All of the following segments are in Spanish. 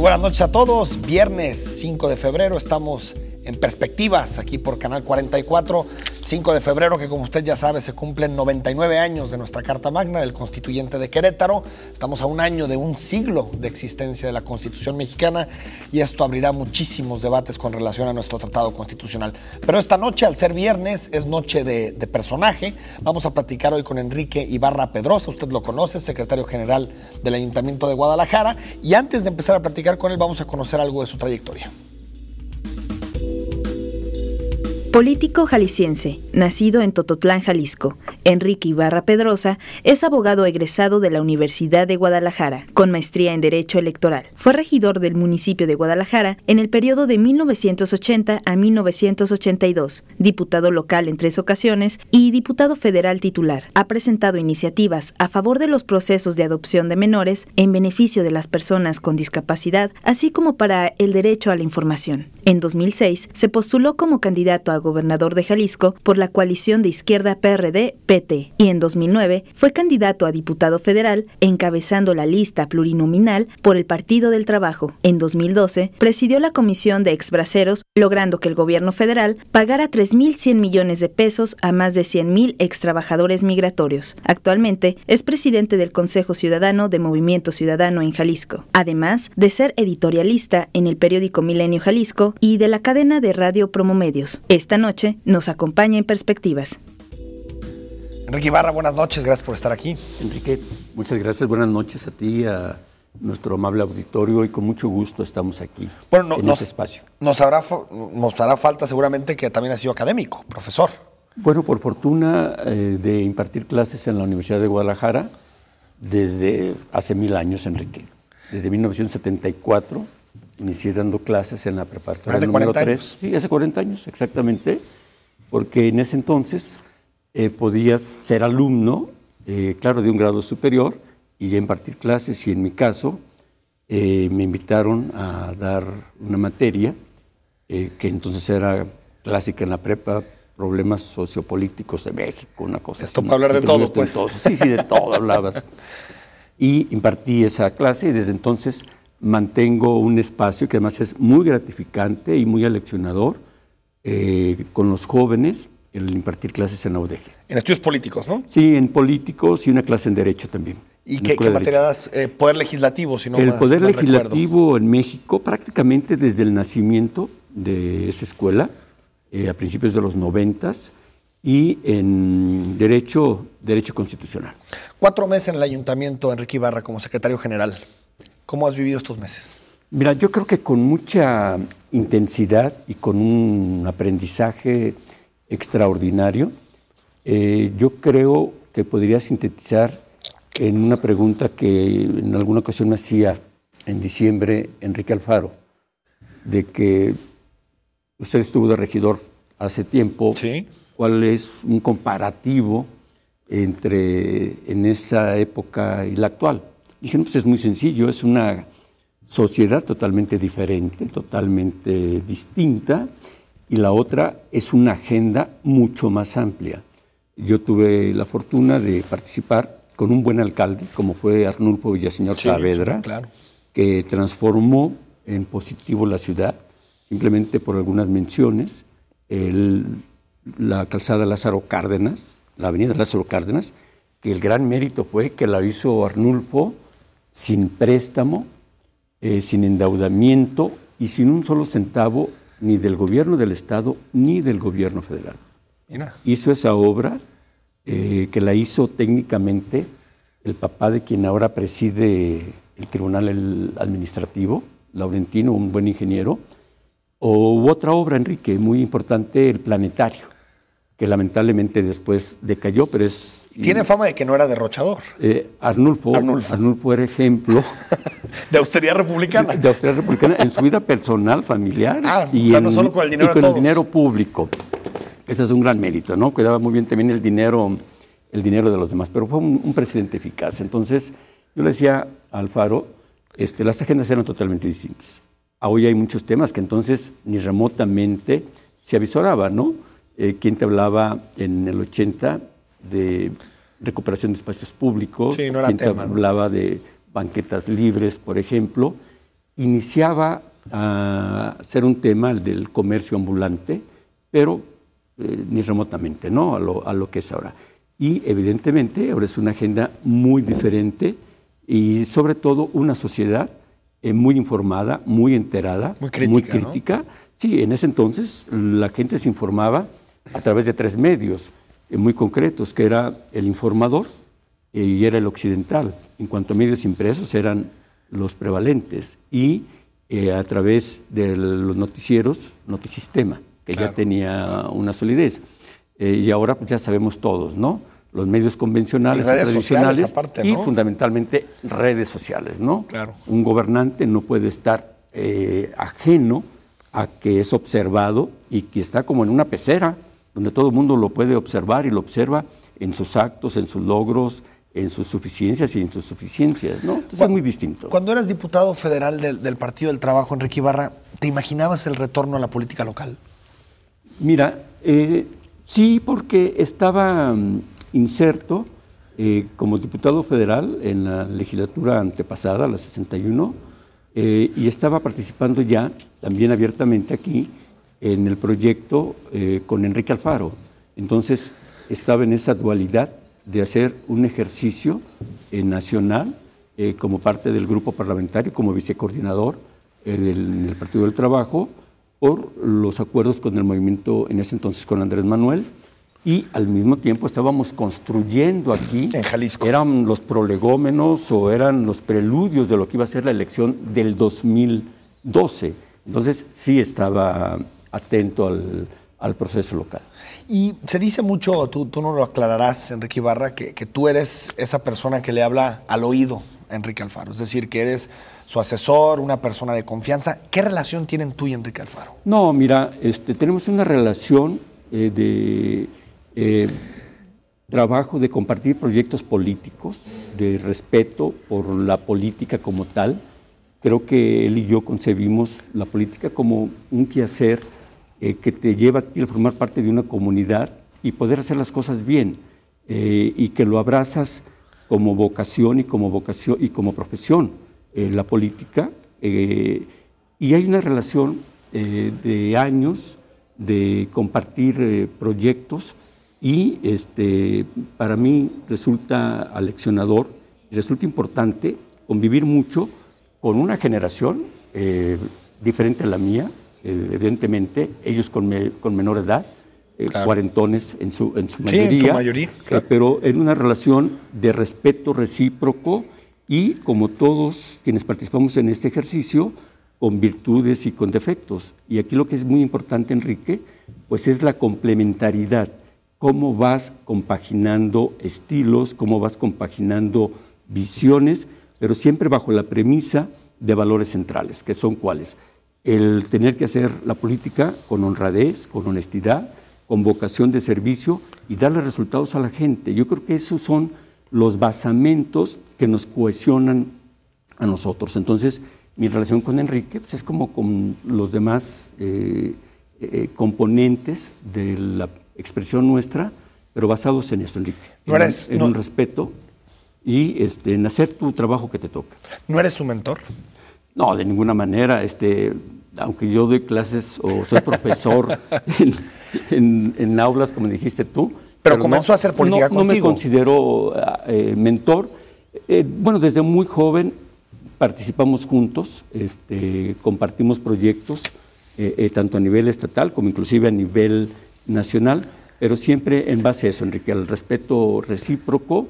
buenas noches a todos. Viernes 5 de febrero, estamos en Perspectivas aquí por Canal 44. 5 de febrero, que como usted ya sabe, se cumplen 99 años de nuestra Carta Magna, del Constituyente de Querétaro. Estamos a un año de un siglo de existencia de la Constitución mexicana y esto abrirá muchísimos debates con relación a nuestro tratado constitucional. Pero esta noche, al ser viernes, es noche de personaje. Vamos a platicar hoy con Enrique Ibarra Pedrosa, usted lo conoce, secretario general del Ayuntamiento de Guadalajara. Y antes de empezar a platicar con él, vamos a conocer algo de su trayectoria. Político jalisciense, nacido en Tototlán, Jalisco, Enrique Ibarra Pedrosa es abogado egresado de la Universidad de Guadalajara, con maestría en Derecho Electoral. Fue regidor del municipio de Guadalajara en el periodo de 1980 a 1982, diputado local en 3 ocasiones y diputado federal titular. Ha presentado iniciativas a favor de los procesos de adopción de menores en beneficio de las personas con discapacidad, así como para el derecho a la información. En 2006 se postuló como candidato a gobernador de Jalisco por la coalición de izquierda PRD-PT y en 2009 fue candidato a diputado federal encabezando la lista plurinominal por el Partido del Trabajo. En 2012 presidió la comisión de exbraceros, logrando que el gobierno federal pagara 3.100 millones de pesos a más de 100,000 extrabajadores migratorios. Actualmente es presidente del Consejo Ciudadano de Movimiento Ciudadano en Jalisco, además de ser editorialista en el periódico Milenio Jalisco y de la cadena de radio Promomedios. Esta noche nos acompaña en Perspectivas. Enrique Ibarra, buenas noches, gracias por estar aquí. Enrique, muchas gracias, buenas noches a ti, a nuestro amable auditorio, y con mucho gusto estamos aquí en este espacio. Nos hará falta seguramente que también ha sido académico, profesor. Bueno, por fortuna de impartir clases en la Universidad de Guadalajara desde hace 1000 años, Enrique. Desde 1974 inicié dando clases en la preparatoria número 3. Sí, hace 40 años, exactamente, porque en ese entonces podías ser alumno, claro, de un grado superior y ya impartir clases, y en mi caso me invitaron a dar una materia que entonces era clásica en la prepa, problemas sociopolíticos de México, una cosa así. Esto para hablar de todo, pues. Sí, de todo hablabas. Y impartí esa clase y desde entonces mantengo un espacio que además es muy gratificante y muy aleccionador con los jóvenes, el impartir clases en la UDG. En estudios políticos, ¿no? Sí, en políticos y una clase en Derecho también. ¿Y qué materia das? Poder legislativo, si no El más, poder más legislativo recuerdo. En México, prácticamente desde el nacimiento de esa escuela, a principios de los 90s, y en Derecho Constitucional. 4 meses en el Ayuntamiento, Enrique Ibarra, como secretario general. ¿Cómo has vivido estos meses? Mira, yo creo que con mucha intensidad y con un aprendizaje extraordinario. Yo creo que podría sintetizar en una pregunta que en alguna ocasión me hacía en diciembre Enrique Alfaro, de que usted estuvo de regidor hace tiempo. Sí. ¿Cuál es un comparativo en esa época y la actual? Dije, no, pues es muy sencillo, es una sociedad totalmente diferente, totalmente distinta, y la otra es una agenda mucho más amplia. Yo tuve la fortuna de participar con un buen alcalde, como fue Arnulfo Villaseñor Saavedra, sí, claro, que transformó en positivo la ciudad, simplemente por algunas menciones. La calzada Lázaro Cárdenas, la avenida Lázaro Cárdenas, que el gran mérito fue que la hizo Arnulfo sin préstamo, sin endeudamiento y sin un solo centavo ni del gobierno del Estado ni del gobierno federal. Mira. Hizo esa obra que la hizo técnicamente el papá de quien ahora preside el Tribunal Administrativo, Laurentino, un buen ingeniero. O otra obra, Enrique, muy importante, el Planetario, que lamentablemente después decayó, pero es... Tiene fama de que no era derrochador. Arnulfo era ejemplo... de austeridad republicana. De austeridad republicana en su vida personal, familiar. Y o sea, no solo con el dinero de todos. El dinero público. Ese es un gran mérito, ¿no? Cuidaba muy bien también el dinero de los demás, pero fue un presidente eficaz. Entonces, yo le decía a Alfaro, las agendas eran totalmente distintas. Hoy hay muchos temas que entonces ni remotamente se avisoraba, ¿no? ¿Quién te hablaba en el 80 de recuperación de espacios públicos? Sí, no era ¿Quién tema, te hablaba de banquetas libres, por ejemplo? iniciaba a ser un tema el del comercio ambulante, pero ni remotamente, ¿no? A lo que es ahora. Y evidentemente ahora es una agenda muy diferente y sobre todo una sociedad muy informada, muy enterada, muy crítica. ¿No? Sí, en ese entonces la gente se informaba a través de 3 medios muy concretos, que era el Informador y era el Occidental. En cuanto a medios impresos eran los prevalentes y a través de los noticieros, Notisistema, que ya tenía una solidez. Y ahora pues ya sabemos todos, ¿no? Los medios convencionales, tradicionales aparte, ¿no? Y fundamentalmente redes sociales, ¿no? Claro. Un gobernante no puede estar ajeno a que es observado y que está como en una pecera, donde todo el mundo lo puede observar y lo observa en sus actos, en sus logros, en sus suficiencias y insuficiencias, ¿no? Entonces es muy distinto. Cuando eras diputado federal del Partido del Trabajo, Enrique Ibarra, ¿te imaginabas el retorno a la política local? Mira, sí, porque estaba inserto como diputado federal en la legislatura antepasada, la 61, y estaba participando ya también abiertamente aquí en el proyecto con Enrique Alfaro. Entonces estaba en esa dualidad de hacer un ejercicio nacional como parte del grupo parlamentario, como vicecoordinador del Partido del Trabajo, por los acuerdos con el movimiento, en ese entonces con Andrés Manuel, y al mismo tiempo estábamos construyendo aquí, en Jalisco, eran los prolegómenos o eran los preludios de lo que iba a ser la elección del 2012. Entonces sí estaba atento al proceso local. Y se dice mucho, tú no lo aclararás, Enrique Ibarra, que tú eres esa persona que le habla al oído a Enrique Alfaro, es decir, que eres su asesor, una persona de confianza. ¿Qué relación tienen tú y Enrique Alfaro? No, mira, tenemos una relación de trabajo, de compartir proyectos políticos, de respeto por la política como tal. Creo que él y yo concebimos la política como un quehacer que te lleva a ti a formar parte de una comunidad y poder hacer las cosas bien, y que lo abrazas como vocación y como profesión, la política, y hay una relación de años de compartir proyectos y para mí resulta aleccionador y resulta importante convivir mucho con una generación diferente a la mía, evidentemente, ellos con menor edad, claro, cuarentones en su mayoría, sí, en su mayoría, claro, pero en una relación de respeto recíproco y, como todos quienes participamos en este ejercicio, con virtudes y con defectos. Y aquí lo que es muy importante, Enrique, pues es la complementariedad. Cómo vas compaginando estilos, cómo vas compaginando visiones, pero siempre bajo la premisa de valores centrales, que son ¿cuáles? El tener que hacer la política con honradez, con honestidad, con vocación de servicio y darle resultados a la gente. Yo creo que esos son los basamentos que nos cohesionan a nosotros. Entonces, mi relación con Enrique pues, es como con los demás componentes de la expresión nuestra, pero basados en esto, Enrique. En un respeto y en hacer tu trabajo que te toca. ¿No eres su mentor? No, de ninguna manera. Aunque yo doy clases o soy profesor en aulas, como dijiste tú. Pero comenzó a hacer política contigo. No me considero mentor. Bueno, desde muy joven participamos juntos, compartimos proyectos, tanto a nivel estatal como inclusive a nivel nacional, pero siempre en base a eso, Enrique, al respeto recíproco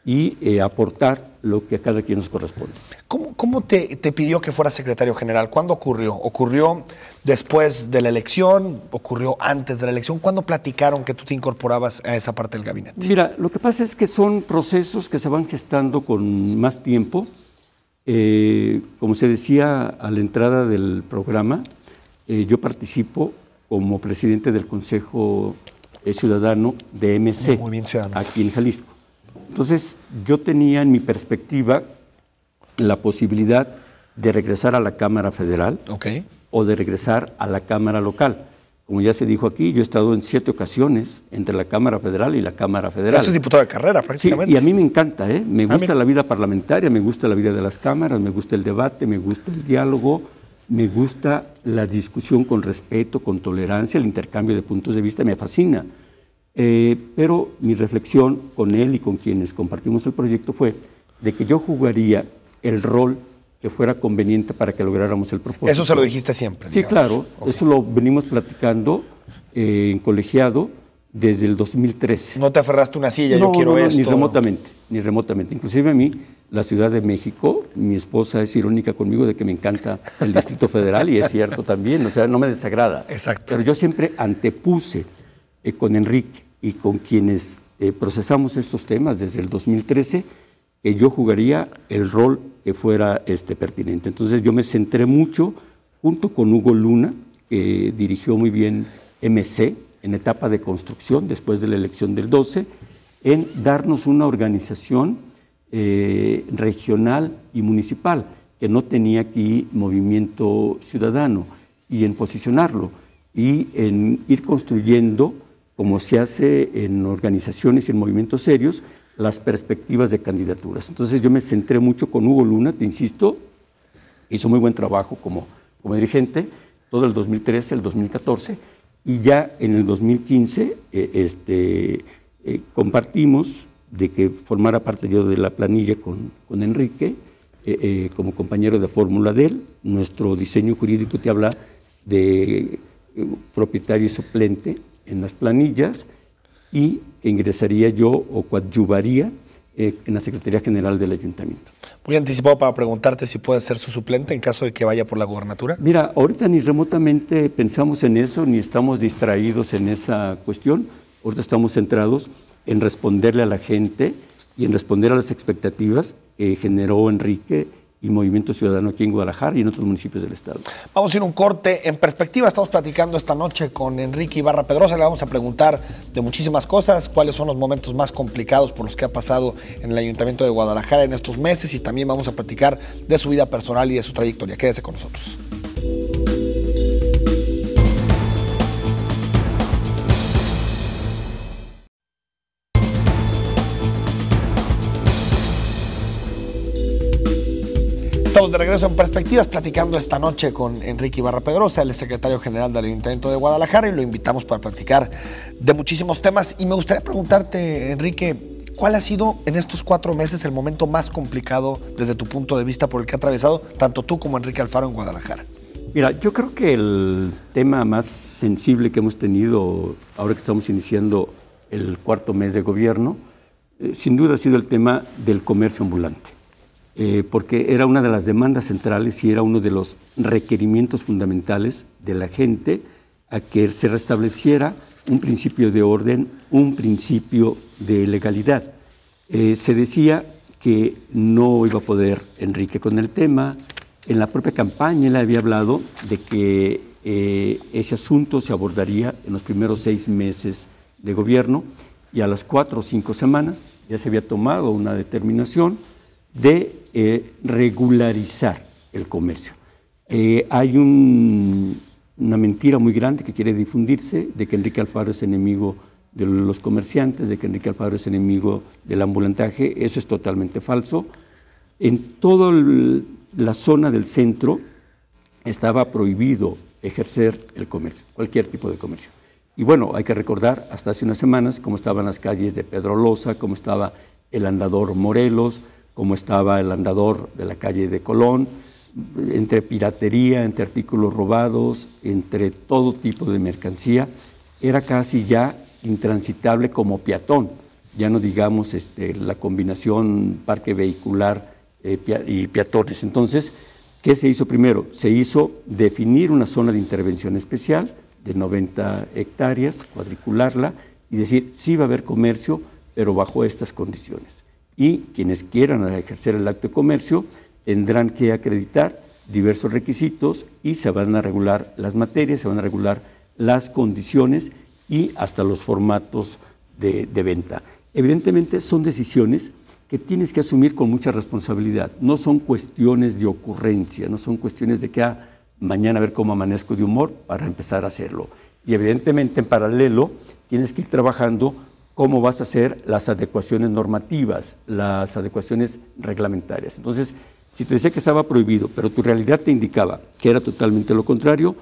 y aportar lo que a cada quien nos corresponde. ¿Cómo te pidió que fuera secretario general? ¿Cuándo ocurrió? ¿Ocurrió después de la elección? ¿Ocurrió antes de la elección? ¿Cuándo platicaron que tú te incorporabas a esa parte del gabinete? Mira, lo que pasa es que son procesos que se van gestando con más tiempo. Como se decía a la entrada del programa, yo participo como presidente del Consejo Ciudadano de MC, muy bien, ciudadano, aquí en Jalisco. Entonces, yo tenía en mi perspectiva la posibilidad de regresar a la Cámara Federal, okay, o de regresar a la Cámara Local. como ya se dijo aquí, yo he estado en 7 ocasiones entre la Cámara Federal y la Cámara Federal. Eso es diputado de carrera, prácticamente. Sí, y a mí me encanta, me gusta la vida parlamentaria, me gusta la vida de las cámaras, me gusta el debate, me gusta el diálogo, me gusta la discusión con respeto, con tolerancia, el intercambio de puntos de vista, me fascina. Pero mi reflexión con él y con quienes compartimos el proyecto fue de que yo jugaría el rol que fuera conveniente para que lográramos el propósito. Eso se lo dijiste siempre. Sí, digamos. claro, okay. Eso lo venimos platicando en colegiado desde el 2013. No te aferraste a una silla, yo quiero esto. Ni remotamente. Inclusive a mí, la Ciudad de México, mi esposa es irónica conmigo de que me encanta el Distrito Federal y es cierto también, o sea, no me desagrada. Exacto. Pero yo siempre antepuse con Enrique y con quienes procesamos estos temas desde el 2013, que yo jugaría el rol que fuera pertinente. Entonces yo me centré mucho, junto con Hugo Luna, que dirigió muy bien MC, en etapa de construcción, después de la elección del 12, en darnos una organización regional y municipal, que no tenía aquí movimiento ciudadano, y en posicionarlo, y en ir construyendo, como se hace en organizaciones y en movimientos serios, las perspectivas de candidaturas. Entonces yo me centré mucho con Hugo Luna, te insisto, hizo muy buen trabajo como dirigente, todo el 2013, el 2014, y ya en el 2015 compartimos de que formara parte yo de la planilla con Enrique, como compañero de fórmula de él. Nuestro diseño jurídico te habla de propietario y suplente en las planillas, y que ingresaría yo o coadyuvaría en la Secretaría General del Ayuntamiento. Muy anticipado para preguntarte si puedes ser su suplente en caso de que vaya por la gubernatura. Mira, ahorita ni remotamente pensamos en eso, ni estamos distraídos en esa cuestión. Ahorita estamos centrados en responderle a la gente y en responder a las expectativas que generó Enrique y Movimiento Ciudadano aquí en Guadalajara y en otros municipios del estado. Vamos a ir a un corte. En perspectiva, estamos platicando esta noche con Enrique Ibarra Pedrosa. Le vamos a preguntar de muchísimas cosas, cuáles son los momentos más complicados por los que ha pasado en el Ayuntamiento de Guadalajara en estos meses, y también vamos a platicar de su vida personal y de su trayectoria. Quédese con nosotros. Estamos de regreso en Perspectivas, platicando esta noche con Enrique Ibarra Pedrosa, el secretario general del Ayuntamiento de Guadalajara, y lo invitamos para platicar de muchísimos temas. Y me gustaría preguntarte, Enrique, ¿cuál ha sido en estos 4 meses el momento más complicado desde tu punto de vista por el que ha atravesado tanto tú como Enrique Alfaro en Guadalajara? Mira, yo creo que el tema más sensible que hemos tenido ahora que estamos iniciando el 4.º mes de gobierno, sin duda ha sido el tema del comercio ambulante. Porque era una de las demandas centrales y era uno de los requerimientos fundamentales de la gente a que se restableciera un principio de orden, un principio de legalidad. Se decía que no iba a poder Enrique con el tema. En la propia campaña él había hablado de que ese asunto se abordaría en los primeros 6 meses de gobierno, y a las 4 o 5 semanas ya se había tomado una determinación de regularizar el comercio. Hay una mentira muy grande que quiere difundirse de que Enrique Alfaro es enemigo de los comerciantes, de que Enrique Alfaro es enemigo del ambulantaje. Eso es totalmente falso. En toda la zona del centro estaba prohibido ejercer el comercio, cualquier tipo de comercio. Y bueno, hay que recordar hasta hace unas semanas cómo estaban las calles de Pedro Loza, cómo estaba el Andador Morelos, cómo estaba el andador de la calle de Colón, entre piratería, entre artículos robados, entre todo tipo de mercancía. Era casi ya intransitable como peatón, ya no digamos la combinación parque vehicular y peatones. Entonces, ¿qué se hizo primero? Se hizo definir una zona de intervención especial de 90 hectáreas, cuadricularla y decir, sí va a haber comercio, pero bajo estas condiciones. Y quienes quieran ejercer el acto de comercio tendrán que acreditar diversos requisitos y se van a regular las materias, se van a regular las condiciones y hasta los formatos de venta. Evidentemente son decisiones que tienes que asumir con mucha responsabilidad. No son cuestiones de ocurrencia, no son cuestiones de que mañana a ver cómo amanezco de humor para empezar a hacerlo. Y evidentemente en paralelo tienes que ir trabajando cómo vas a hacer las adecuaciones normativas, las adecuaciones reglamentarias. Entonces, si te decía que estaba prohibido, pero tu realidad te indicaba que era totalmente lo contrario,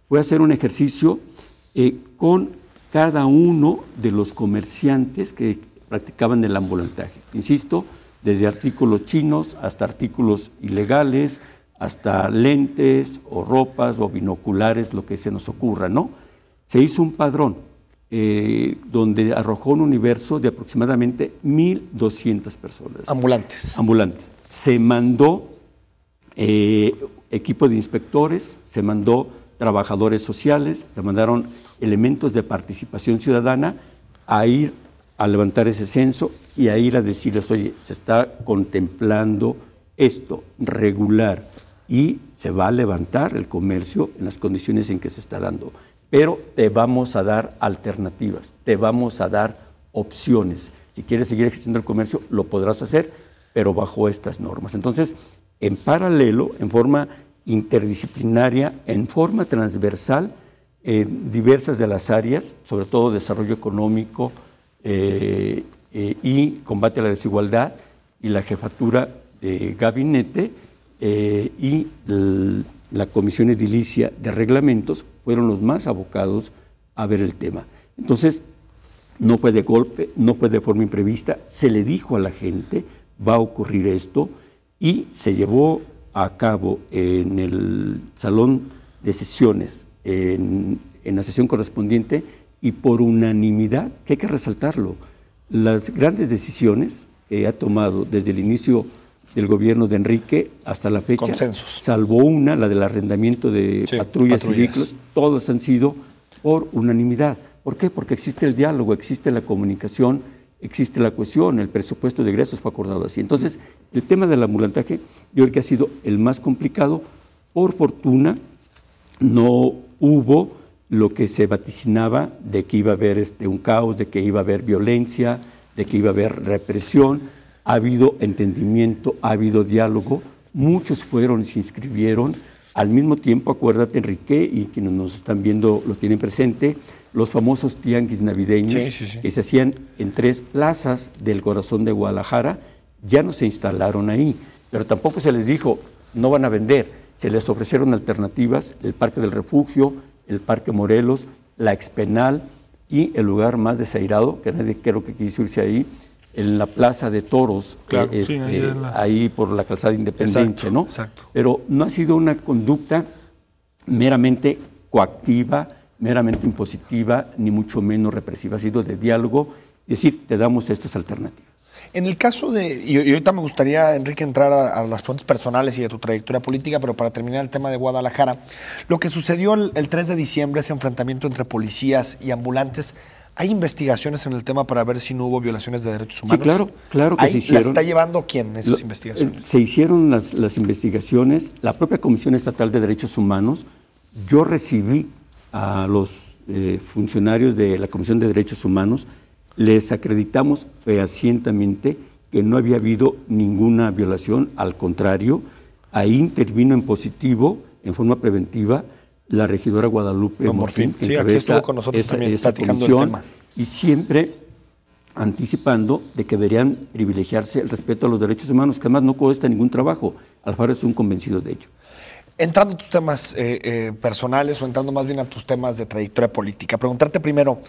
voy a hacer un ejercicio con cada uno de los comerciantes que practicaban el ambulantaje. Insisto, desde artículos chinos hasta artículos ilegales, hasta lentes o ropas o binoculares, lo que se nos ocurra, ¿no? Se hizo un padrón donde arrojó un universo de aproximadamente 1,200 personas. Ambulantes. Ambulantes. Se mandó equipo de inspectores, se mandó trabajadores sociales, se mandaron elementos de participación ciudadana a ir a levantar ese censo y a ir a decirles, oye, se está contemplando esto, regular, y se va a levantar el comercio en las condiciones en que se está dando. Pero te vamos a dar alternativas, te vamos a dar opciones. Si quieres seguir ejerciendo el comercio, lo podrás hacer, pero bajo estas normas. Entonces, en paralelo, en forma interdisciplinaria, en forma transversal, diversas de las áreas, sobre todo desarrollo económico y combate a la desigualdad, y la jefatura de gabinete y la Comisión Edilicia de Reglamentos fueron los más abocados a ver el tema. Entonces, no fue de golpe, no fue de forma imprevista, se le dijo a la gente, va a ocurrir esto, y se llevó a cabo en el salón de sesiones, en la sesión correspondiente, y por unanimidad, que hay que resaltarlo, las grandes decisiones que ha tomado desde el inicio del gobierno de Enrique hasta la fecha, consensos, salvo una, la del arrendamiento de patrullas y vehículos, todas han sido por unanimidad. ¿Por qué? Porque existe el diálogo, existe la comunicación, existe la cohesión, el presupuesto de egresos fue acordado así. Entonces, el tema del ambulantaje yo creo que ha sido el más complicado. Por fortuna, no hubo lo que se vaticinaba de que iba a haber un caos, de que iba a haber violencia, de que iba a haber represión. Ha habido entendimiento, ha habido diálogo, muchos fueron y se inscribieron. Al mismo tiempo, acuérdate, Enrique, y quienes nos están viendo lo tienen presente, los famosos tianguis navideños que se hacían en 3 plazas del corazón de Guadalajara, ya no se instalaron ahí, pero tampoco se les dijo, no van a vender, se les ofrecieron alternativas, el Parque del Refugio, el Parque Morelos, la Expenal y el lugar más desairado, que nadie creo que quiso irse ahí, en la Plaza de Toros, claro, ahí por la calzada Independencia, ¿no? Exacto. Pero no ha sido una conducta meramente coactiva, meramente impositiva, ni mucho menos represiva. Ha sido de diálogo, es decir, te damos estas alternativas. En el caso de, y ahorita me gustaría, Enrique, entrar a las preguntas personales y de tu trayectoria política, pero para terminar el tema de Guadalajara, lo que sucedió el 3 de diciembre, ese enfrentamiento entre policías y ambulantes, ¿hay investigaciones en el tema para ver si no hubo violaciones de derechos humanos? Sí, claro que se hicieron. ¿La está llevando quién esas investigaciones? Se hicieron las investigaciones, la propia Comisión Estatal de Derechos Humanos. Yo recibí a los funcionarios de la Comisión de Derechos Humanos, les acreditamos fehacientemente que no había habido ninguna violación, al contrario, ahí intervino en positivo, en forma preventiva, la regidora Guadalupe Morfín, que aquí estuvo con nosotros también platicando el tema. Y siempre anticipando de que deberían privilegiarse el respeto a los derechos humanos, que además no cuesta ningún trabajo. Alfaro es un convencido de ello. Entrando a tus temas personales o entrando más bien a tus temas de trayectoria política, preguntarte primero,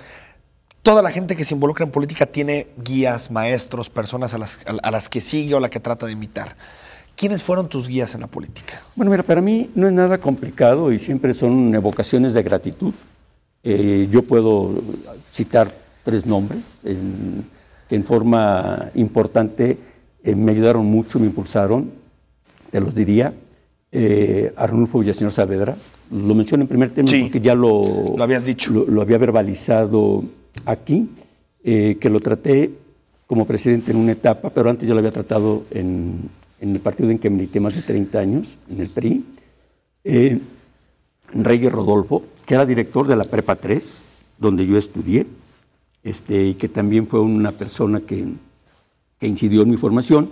toda la gente que se involucra en política tiene guías, maestros, personas a las que sigue o a las que trata de imitar. ¿Quiénes fueron tus guías en la política? Bueno, mira, para mí no es nada complicado y siempre son evocaciones de gratitud. Yo puedo citar 3 nombres que en forma importante me ayudaron mucho, me impulsaron, te los diría. Arnulfo Villaseñor Saavedra, lo menciono en primer término porque ya lo habías dicho. Lo había verbalizado aquí, que lo traté como presidente en una etapa, pero antes yo lo había tratado en el partido en que milité más de 30 años, en el PRI. Reyes Rodolfo, que era director de la Prepa 3, donde yo estudié, y que también fue una persona que incidió en mi formación.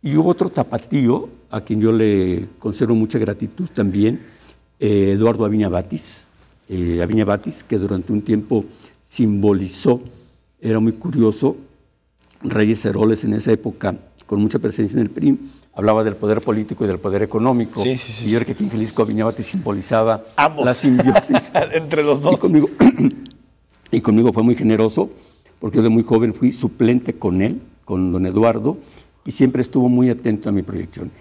Y hubo otro tapatío, a quien yo le conservo mucha gratitud también, Eduardo Aviña Batis, a Viña Batis, que durante un tiempo simbolizó, era muy curioso, Reyes Heroles en esa época, con mucha presencia en el PRI, hablaba del poder político y del poder económico. Sí, sí, sí. Y yo creo que aquí en Jalisco Viña Batis simbolizaba ambos, la simbiosis entre los dos. Y conmigo fue muy generoso, porque yo de muy joven fui suplente con él, con don Eduardo, y siempre estuvo muy atento a mi proyección.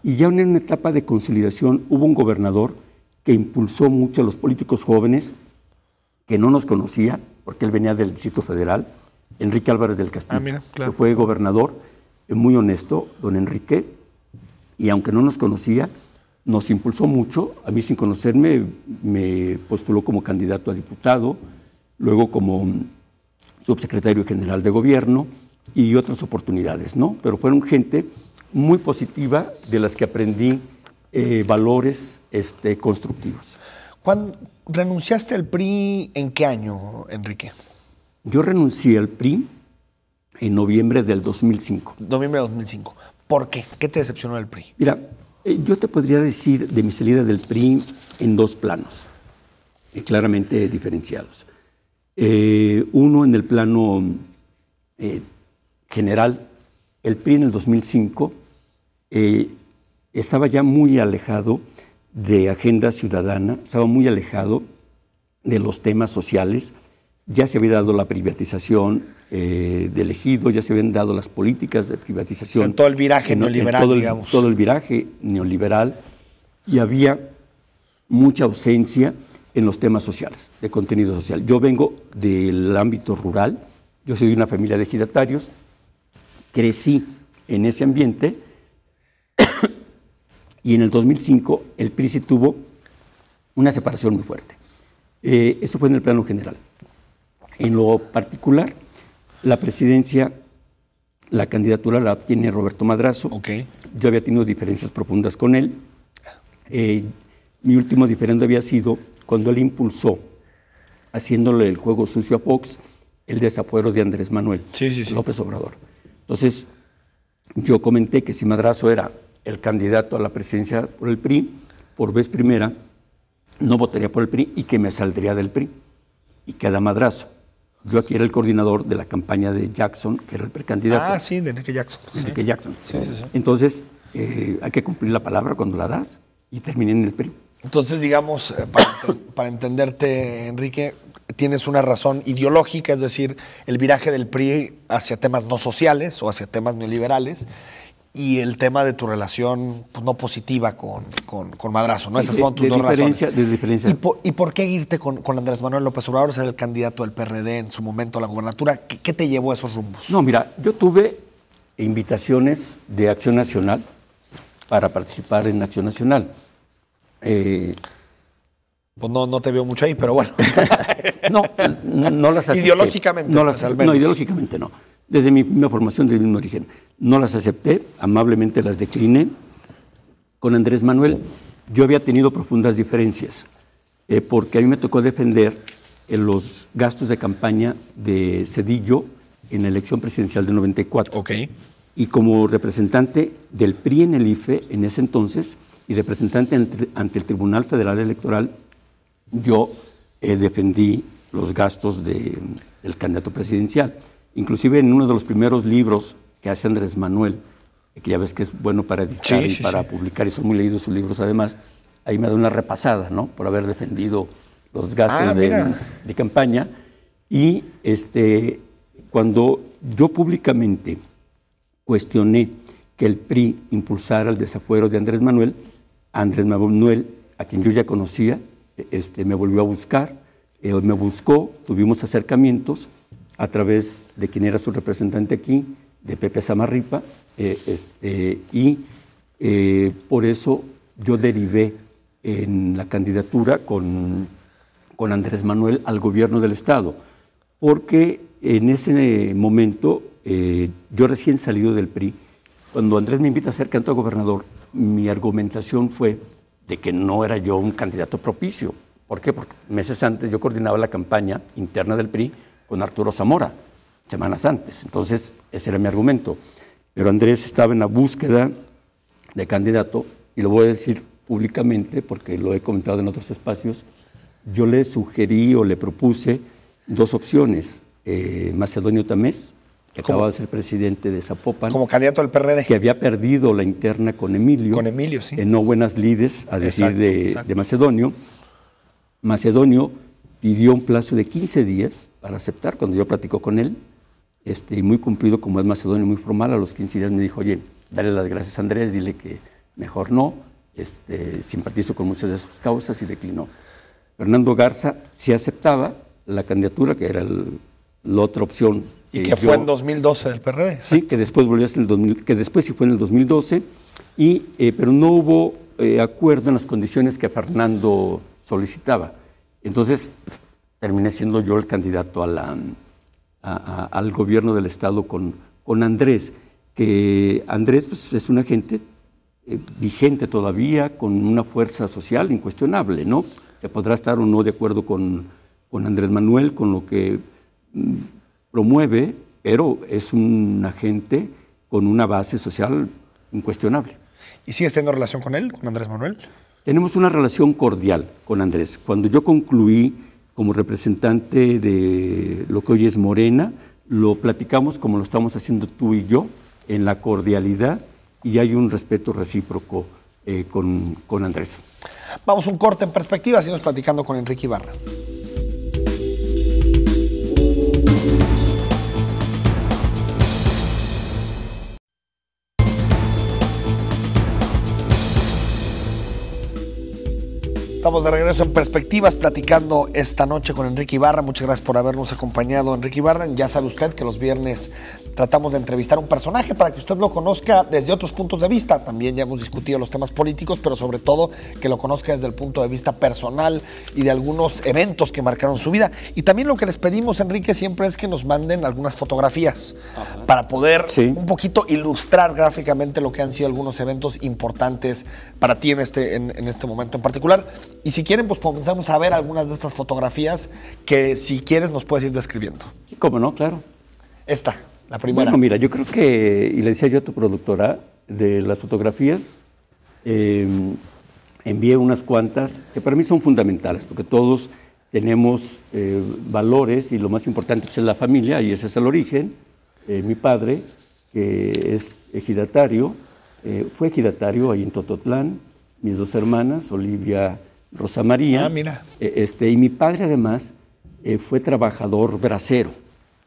Y ya en una etapa de consolidación hubo un gobernador que impulsó mucho a los políticos jóvenes, que no nos conocía, porque él venía del Distrito Federal, Enrique Álvarez del Castillo, mira, claro. que fue gobernador, muy honesto, don Enrique, y aunque no nos conocía, nos impulsó mucho. A mí, sin conocerme, me postuló como candidato a diputado, luego como subsecretario general de gobierno y otras oportunidades, ¿no? Pero fueron gente muy positiva, de las que aprendí valores constructivos. ¿Cuándo renunciaste al PRI, en qué año, Enrique? Yo renuncié al PRI en noviembre del 2005. Noviembre de 2005. ¿Por qué? ¿Qué te decepcionó del PRI? Mira, yo te podría decir de mi salida del PRI en dos planos, claramente diferenciados. Uno en el plano general. El PRI en el 2005 estaba ya muy alejado de agenda ciudadana, estaba muy alejado de los temas sociales. Ya se había dado la privatización del ejido, ya se habían dado las políticas de privatización. O sea, todo el viraje neoliberal, digamos. Todo el viraje neoliberal, y había mucha ausencia en los temas sociales, de contenido social. Yo vengo del ámbito rural, yo soy de una familia de ejidatarios, crecí en ese ambiente y en el 2005 el PRI sí tuvo una separación muy fuerte. Eso fue en el plano general. En lo particular, la presidencia, la candidatura la obtiene Roberto Madrazo. Okay. Yo había tenido diferencias profundas con él. Mi último diferendo había sido cuando él impulsó, haciéndole el juego sucio a Fox, el desafuero de Andrés Manuel López Obrador. Entonces, yo comenté que si Madrazo era el candidato a la presidencia por el PRI, por vez primera, no votaría por el PRI y que me saldría del PRI. Y queda Madrazo. Yo aquí era el coordinador de la campaña de Jackson, que era el precandidato. Ah, sí, de Enrique Jackson. Enrique Jackson. Sí. Entonces, hay que cumplir la palabra cuando la das, y terminé en el PRI. Entonces, digamos, para entenderte, Enrique, tienes una razón ideológica, es decir, el viraje del PRI hacia temas no sociales o hacia temas neoliberales, y el tema de tu relación pues, no positiva con Madrazo, ¿no? Esas fueron tus dos razones. De diferencia. ¿Y por qué irte con Andrés Manuel López Obrador, ser el candidato del PRD en su momento a la gubernatura? ¿Qué te llevó a esos rumbos? No, mira, yo tuve invitaciones de Acción Nacional para participar en Acción Nacional. Pues no te veo mucho ahí, pero bueno. no las acepté. Ideológicamente. No, ideológicamente no. Desde mi misma formación, desde mi mismo origen. No las acepté, amablemente las decliné. Con Andrés Manuel yo había tenido profundas diferencias, porque a mí me tocó defender los gastos de campaña de Zedillo en la elección presidencial de 94. Okay. Y como representante del PRI en el IFE en ese entonces y representante ante el Tribunal Federal Electoral, yo defendí los gastos del candidato presidencial. Inclusive en uno de los primeros libros que hace Andrés Manuel, que ya ves que es bueno para editar y para publicar, y son muy leídos sus libros además, ahí me da una repasada, ¿no? Por haber defendido los gastos de campaña. Y cuando yo públicamente cuestioné que el PRI impulsara el desafuero de Andrés Manuel, a quien yo ya conocía, me volvió a buscar, me buscó, tuvimos acercamientos a través de quien era su representante aquí, de Pepe Samarripa, y por eso yo derivé en la candidatura con Andrés Manuel al gobierno del Estado, porque en ese momento, yo recién salido del PRI, cuando Andrés me invita a ser candidato a gobernador, mi argumentación fue de que no era yo un candidato propicio. ¿Por qué? Porque meses antes yo coordinaba la campaña interna del PRI con Arturo Zamora, semanas antes. Entonces, ese era mi argumento. Pero Andrés estaba en la búsqueda de candidato, y lo voy a decir públicamente porque lo he comentado en otros espacios, yo le sugerí o le propuse dos opciones. Macedonio Tamés, que acababa de ser presidente de Zapopan. Como candidato del PRD. Que había perdido la interna con Emilio. Con Emilio, sí. En no buenas lides, a decir Exacto. de Macedonio. Macedonio pidió un plazo de 15 días para aceptar, cuando yo platicó con él, y muy cumplido como es Macedonio, muy formal, a los 15 días me dijo, oye, dale las gracias a Andrés, dile que mejor no, simpatizo con muchas de sus causas, y declinó. Fernando Garza sí aceptaba la candidatura, que era la otra opción. Y que fue en 2012 del PRD. Sí, que después volvió a ser que después sí fue en el 2012, pero no hubo acuerdo en las condiciones que Fernando solicitaba. Entonces, terminé siendo yo el candidato al gobierno del Estado con Andrés, que Andrés pues, es una gente vigente todavía, con una fuerza social incuestionable, ¿no? Se podrá estar o no de acuerdo con Andrés Manuel, con lo que promueve, pero es un agente con una base social incuestionable. ¿Y sigues teniendo relación con él, con Andrés Manuel? Tenemos una relación cordial con Andrés. Cuando yo concluí como representante de lo que hoy es Morena, lo platicamos como lo estamos haciendo tú y yo, en la cordialidad, y hay un respeto recíproco con Andrés. Vamos a un corte en perspectiva, seguimos platicando con Enrique Ibarra. Estamos de regreso en Perspectivas, platicando esta noche con Enrique Ibarra. Muchas gracias por habernos acompañado, Enrique Ibarra. Ya sabe usted que los viernes tratamos de entrevistar a un personaje para que usted lo conozca desde otros puntos de vista. También ya hemos discutido los temas políticos, pero sobre todo que lo conozca desde el punto de vista personal y de algunos eventos que marcaron su vida. Y también lo que les pedimos, Enrique, siempre es que nos manden algunas fotografías para poder un poquito ilustrar gráficamente lo que han sido algunos eventos importantes para ti en este momento en particular. Y si quieren, pues comenzamos a ver algunas de estas fotografías que, si quieres, nos puedes ir describiendo. Sí, cómo no, claro. Esta, la primera. Bueno, mira, yo creo que, y le decía yo a tu productora, de las fotografías, envié unas cuantas que para mí son fundamentales, porque todos tenemos valores, y lo más importante pues, es la familia, y ese es el origen. Mi padre, que es ejidatario, fue ejidatario ahí en Tototlán, mis dos hermanas, Olivia, Rosa María. Ah, mira. Y mi padre además fue trabajador bracero.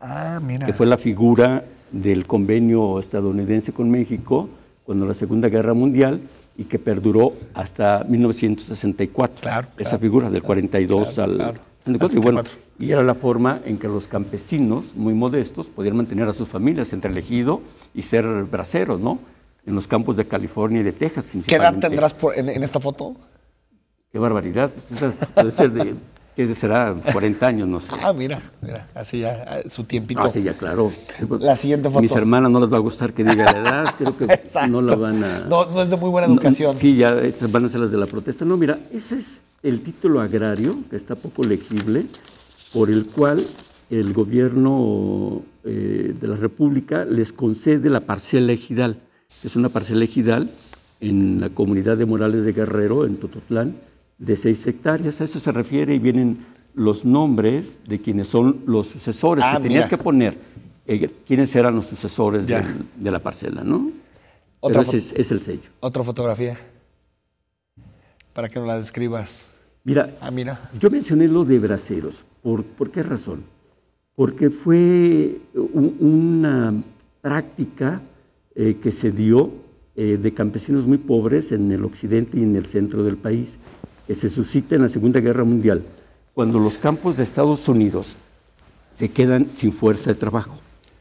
Ah, mira. Que fue la figura del convenio estadounidense con México cuando la Segunda Guerra Mundial, y que perduró hasta 1964. Claro. Esa figura del 42 al 64. Y bueno, y era la forma en que los campesinos muy modestos podían mantener a sus familias entre el ejido y ser braceros, ¿no? En los campos de California y de Texas principalmente. ¿Qué edad tendrás en esta foto? Qué barbaridad, pues esa puede ser ¿qué será? 40 años, no sé. Ah, mira, así ya su tiempito. Ah, sí, ya, claro. La siguiente foto. Mis hermanas no les va a gustar que diga la edad, creo que no la van a... No es de muy buena educación. Sí, ya esas van a ser las de la protesta. No, mira, ese es el título agrario, que está poco legible, por el cual el gobierno de la República les concede la parcela ejidal. Es una parcela ejidal en la comunidad de Morales de Guerrero, en Tototlán, de 6 hectáreas. A eso se refiere, y vienen los nombres de quienes son los sucesores, que tenías que poner quiénes eran los sucesores de la parcela, ¿no? Pero ese es el sello. Otra fotografía, para que nos la describas. Mira, mira. Yo mencioné lo de braceros. ¿Por qué razón? Porque fue una práctica que se dio de campesinos muy pobres en el occidente y en el centro del país, que se suscita en la Segunda Guerra Mundial, cuando los campos de Estados Unidos se quedan sin fuerza de trabajo.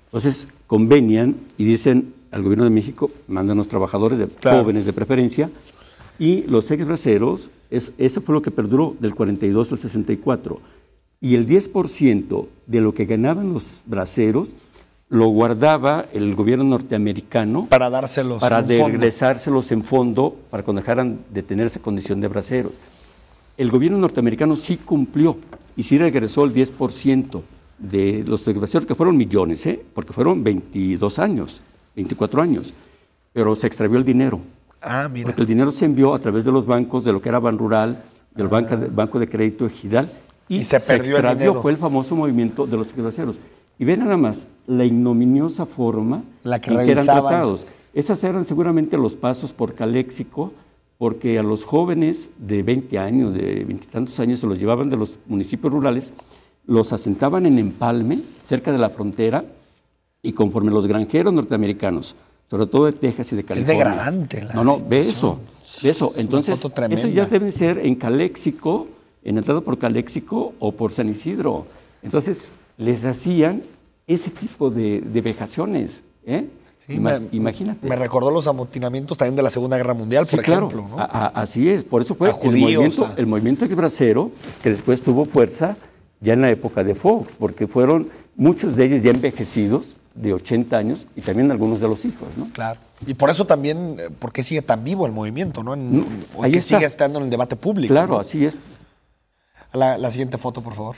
Entonces convenian y dicen al gobierno de México, mándanos trabajadores jóvenes de preferencia, y los ex braceros, eso fue lo que perduró del 42 al 64, y el 10% de lo que ganaban los braceros lo guardaba el gobierno norteamericano para dárselos, para regresárselos en fondo, para cuando dejaran de tener esa condición de braceros. El gobierno norteamericano sí cumplió y sí regresó el 10% de los braceros, que fueron millones, porque fueron 22 años, 24 años, pero se extravió el dinero. Ah, mira. Porque el dinero se envió a través de los bancos, de lo que era Ban Rural, del Banco de Crédito Ejidal, y se perdió el dinero. Fue el famoso movimiento de los exbraceros. Y ve nada más la ignominiosa forma en que eran tratados. Esas eran seguramente los pasos por Caléxico, porque a los jóvenes de 20 años, de 20 y tantos años, se los llevaban de los municipios rurales, los asentaban en Empalme, cerca de la frontera, y conforme los granjeros norteamericanos, sobre todo de Texas y de California. Es degradante. Ve eso. Entonces, eso ya deben ser en Caléxico, en entrada por Caléxico o por San Isidro. Entonces, les hacían ese tipo de vejaciones. Sí, imagínate. Me recordó los amotinamientos también de la Segunda Guerra Mundial, por ejemplo. ¿No? Así es, por eso fue el movimiento exbracero, que después tuvo fuerza ya en la época de Fox, porque fueron muchos de ellos ya envejecidos, de 80 años, y también algunos de los hijos, ¿no? Claro. Y por eso también, ¿por qué sigue tan vivo el movimiento, no? Ahí que sigue estando en el debate público. Claro, ¿no? Así es. La siguiente foto, por favor.